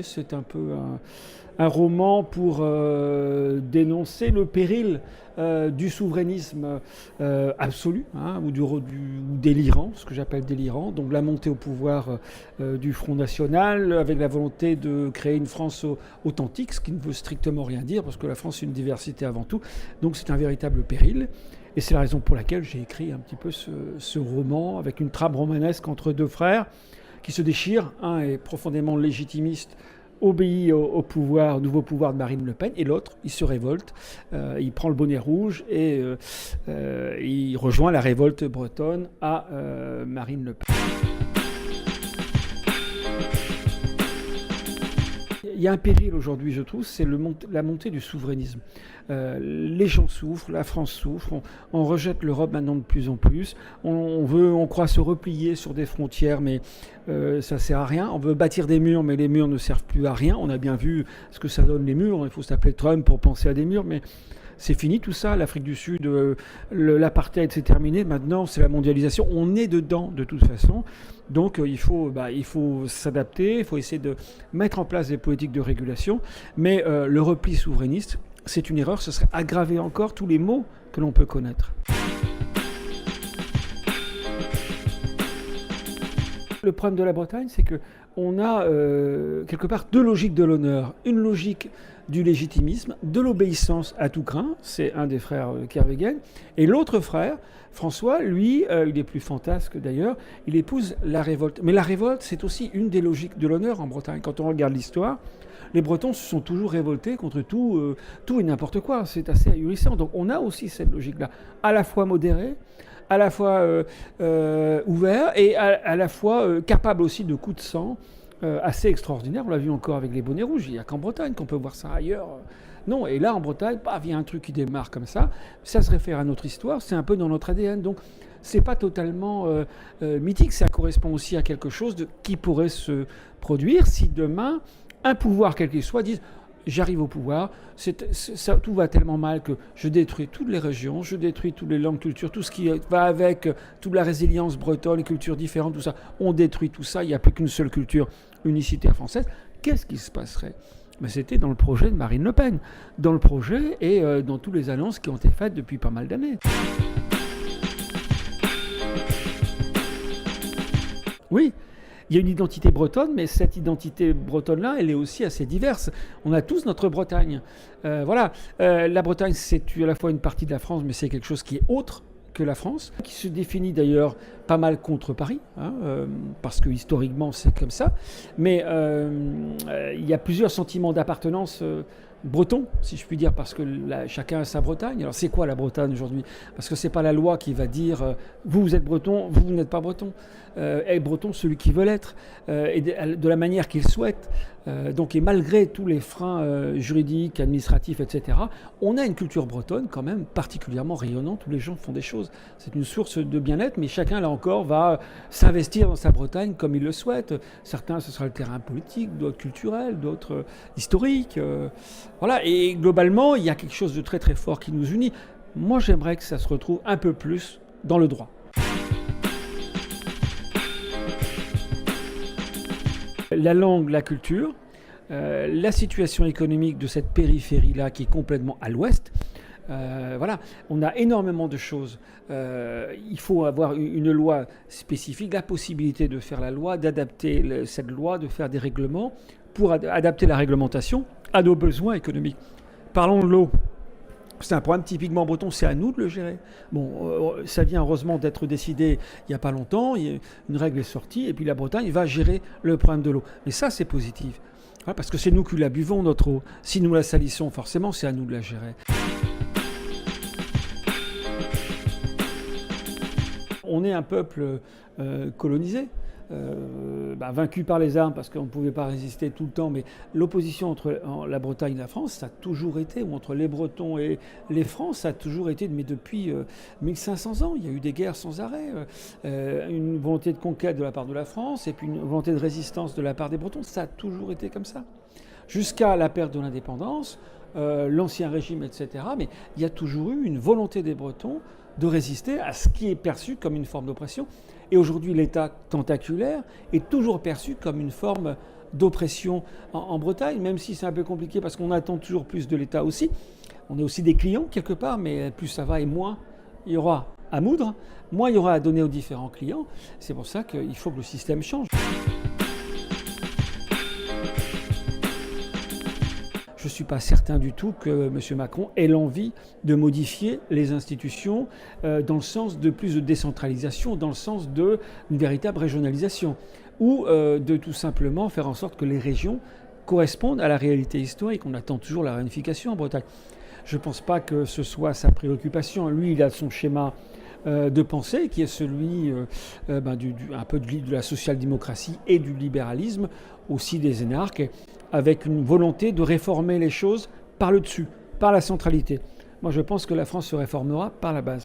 C'est un peu un roman pour dénoncer le péril du souverainisme absolu, hein, ou délirant, ce que j'appelle délirant. Donc la montée au pouvoir du Front National avec la volonté de créer une France authentique, ce qui ne veut strictement rien dire parce que la France c'est une diversité avant tout. Donc c'est un véritable péril. Et c'est la raison pour laquelle j'ai écrit un petit peu ce roman avec une trame romanesque entre deux frères qui se déchirent. Un est profondément légitimiste, obéit au pouvoir, au nouveau pouvoir de Marine Le Pen, et l'autre, il se révolte, il prend le bonnet rouge et il rejoint la révolte bretonne à Marine Le Pen. Il y a un péril aujourd'hui, je trouve, c'est la montée du souverainisme. Les gens souffrent, la France souffre, on rejette l'Europe maintenant de plus en plus. On croit se replier sur des frontières, mais ça ne sert à rien. On veut bâtir des murs, mais les murs ne servent plus à rien. On a bien vu ce que ça donne les murs. Il faut s'appeler Trump pour penser à des murs, mais c'est fini tout ça. L'Afrique du Sud, l'apartheid c'est terminé. Maintenant, c'est la mondialisation. On est dedans de toute façon. Donc il faut s'adapter, il faut essayer de mettre en place des politiques de régulation. Mais le repli souverainiste, c'est une erreur. Ce serait aggraver encore tous les maux que l'on peut connaître. Le problème de la Bretagne, c'est qu'on a quelque part deux logiques de l'honneur. Une logique du légitimisme, de l'obéissance à tout craint, c'est un des frères Kervegen, et l'autre frère, François, lui, il est plus fantasque d'ailleurs, il épouse la révolte. Mais la révolte, c'est aussi une des logiques de l'honneur en Bretagne. Quand on regarde l'histoire, les Bretons se sont toujours révoltés contre tout et n'importe quoi. C'est assez ahurissant. Donc on a aussi cette logique-là, à la fois modérée, à la fois ouvert et à la fois capable aussi de coups de sang assez extraordinaires. On l'a vu encore avec les bonnets rouges. Il n'y a qu'en Bretagne qu'on peut voir ça ailleurs. Non, et là en Bretagne, il y a un truc qui démarre comme ça. Ça se réfère à notre histoire, c'est un peu dans notre ADN. Donc c'est pas totalement mythique, ça correspond aussi à quelque chose qui pourrait se produire si demain un pouvoir quel qu'il soit dise j'arrive au pouvoir, tout va tellement mal que je détruis toutes les régions, je détruis toutes les langues, cultures, tout ce qui va avec, toute la résilience bretonne, les cultures différentes, tout ça. On détruit tout ça, il n'y a plus qu'une seule culture unicitaire française. Qu'est-ce qui se passerait ? Mais c'était dans le projet de Marine Le Pen, dans le projet et dans toutes les annonces qui ont été faites depuis pas mal d'années. Oui. Il y a une identité bretonne, mais cette identité bretonne-là, elle est aussi assez diverse. On a tous notre Bretagne. La Bretagne, c'est à la fois une partie de la France, mais c'est quelque chose qui est autre que la France, qui se définit d'ailleurs pas mal contre Paris, parce que historiquement c'est comme ça. Mais il y a plusieurs sentiments d'appartenance breton, si je puis dire, parce que chacun a sa Bretagne. Alors c'est quoi la Bretagne aujourd'hui ? Parce que c'est pas la loi qui va dire vous êtes breton, vous n'êtes pas breton. Est breton celui qui veut l'être, et de la manière qu'il souhaite. Donc, et malgré tous les freins juridiques, administratifs, etc., on a une culture bretonne quand même particulièrement rayonnante où les gens font des choses. C'est une source de bien-être, mais chacun, là encore, va s'investir dans sa Bretagne comme il le souhaite. Certains, ce sera le terrain politique, d'autres culturel, d'autres historique. Voilà. Et globalement, il y a quelque chose de très très fort qui nous unit. Moi, j'aimerais que ça se retrouve un peu plus dans le droit. La langue, la culture, la situation économique de cette périphérie-là qui est complètement à l'ouest. On a énormément de choses. Il faut avoir une loi spécifique, la possibilité de faire la loi, d'adapter cette loi, de faire des règlements pour adapter la réglementation à nos besoins économiques. Parlons de l'eau. C'est un problème typiquement breton, c'est à nous de le gérer. Bon, ça vient heureusement d'être décidé il n'y a pas longtemps, une règle est sortie, et puis la Bretagne va gérer le problème de l'eau. Mais ça, c'est positif, parce que c'est nous qui la buvons, notre eau. Si nous la salissons, forcément, c'est à nous de la gérer. On est un peuple colonisé. Vaincu par les armes parce qu'on ne pouvait pas résister tout le temps, mais l'opposition entre la Bretagne et la France, ça a toujours été, ou entre les Bretons et les Francs, ça a toujours été, mais depuis 1500 ans, il y a eu des guerres sans arrêt, une volonté de conquête de la part de la France, et puis une volonté de résistance de la part des Bretons, ça a toujours été comme ça. Jusqu'à la perte de l'indépendance, l'ancien régime, etc. Mais il y a toujours eu une volonté des Bretons de résister à ce qui est perçu comme une forme d'oppression. Et aujourd'hui, l'État tentaculaire est toujours perçu comme une forme d'oppression en Bretagne, même si c'est un peu compliqué parce qu'on attend toujours plus de l'État aussi. On est aussi des clients quelque part, mais plus ça va et moins il y aura à moudre, moins il y aura à donner aux différents clients. C'est pour ça qu'il faut que le système change. Je ne suis pas certain du tout que M. Macron ait l'envie de modifier les institutions dans le sens de plus de décentralisation, dans le sens d'une véritable régionalisation, ou de tout simplement faire en sorte que les régions correspondent à la réalité historique. On attend toujours la réunification en Bretagne. Je ne pense pas que ce soit sa préoccupation. Lui, il a son schéma de pensée qui est celui un peu de la social-démocratie et du libéralisme, aussi des énarques, avec une volonté de réformer les choses par le dessus, par la centralité. Moi, je pense que la France se réformera par la base.